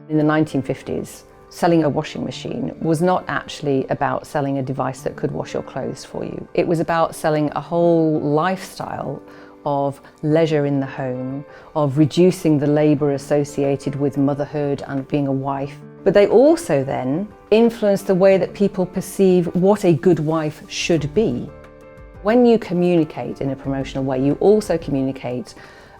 In the 1950s, selling a washing machine was not actually about selling a device that could wash your clothes for you. It was about selling a whole lifestyle of leisure in the home, of reducing the labour associated with motherhood and being a wife. But they also then influenced the way that people perceive what a good wife should be. When you communicate in a promotional way, you also communicate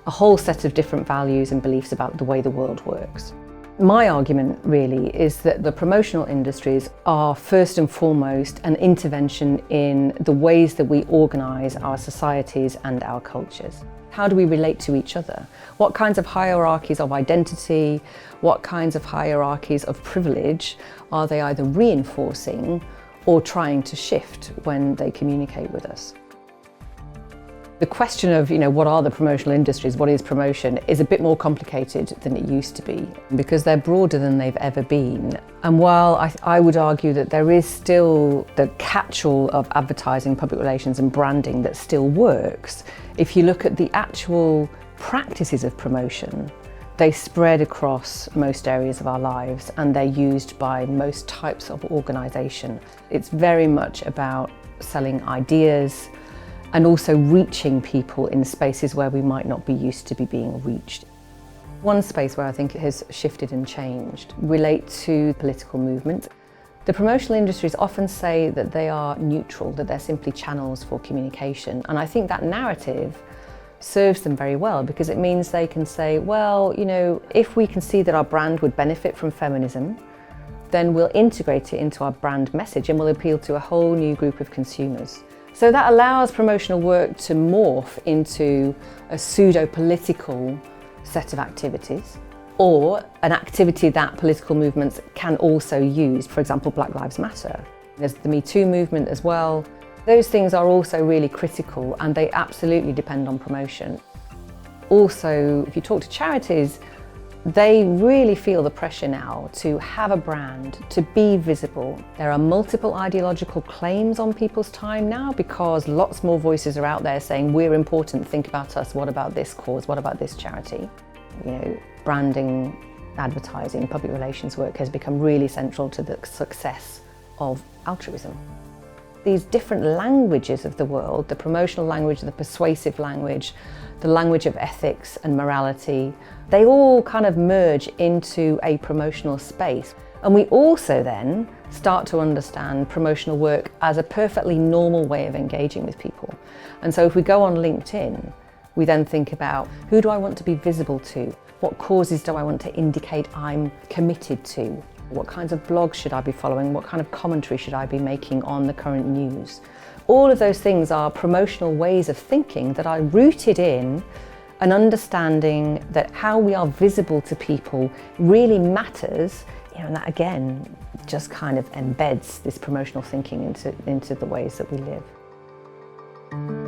a whole set of different values and beliefs about the way the world works. My argument really is that the promotional industries are first and foremost an intervention in the ways that we organise our societies and our cultures. How do we relate to each other? What kinds of hierarchies of identity, what kinds of hierarchies of privilege are they either reinforcing or trying to shift when they communicate with us? The question of, what are the promotional industries, what is promotion, is a bit more complicated than it used to be because they're broader than they've ever been. And while I would argue that there is still the catch-all of advertising, public relations and branding that still works, if you look at the actual practices of promotion, they spread across most areas of our lives and they're used by most types of organisation. It's very much about selling ideas, and also reaching people in spaces where we might not be used to be being reached. One space where I think it has shifted and changed relates to political movement. The promotional industries often say that they are neutral, that they're simply channels for communication, and I think that narrative serves them very well because it means they can say, well, if we can see that our brand would benefit from feminism, then we'll integrate it into our brand message and we'll appeal to a whole new group of consumers. So that allows promotional work to morph into a pseudo-political set of activities or an activity that political movements can also use, for example, Black Lives Matter. There's the Me Too movement as well. Those things are also really critical and they absolutely depend on promotion. Also, if you talk to charities, they really feel the pressure now to have a brand, to be visible. There are multiple ideological claims on people's time now because lots more voices are out there saying we're important, think about us, what about this cause, what about this charity? Branding, advertising, public relations work has become really central to the success of altruism. These different languages of the world, the promotional language, the persuasive language, the language of ethics and morality, they all kind of merge into a promotional space. And we also then start to understand promotional work as a perfectly normal way of engaging with people. And so if we go on LinkedIn, we then think about who do I want to be visible to? What causes do I want to indicate I'm committed to? What kinds of blogs should I be following? What kind of commentary should I be making on the current news? All of those things are promotional ways of thinking that are rooted in an understanding that how we are visible to people really matters, and that again just kind of embeds this promotional thinking into the ways that we live.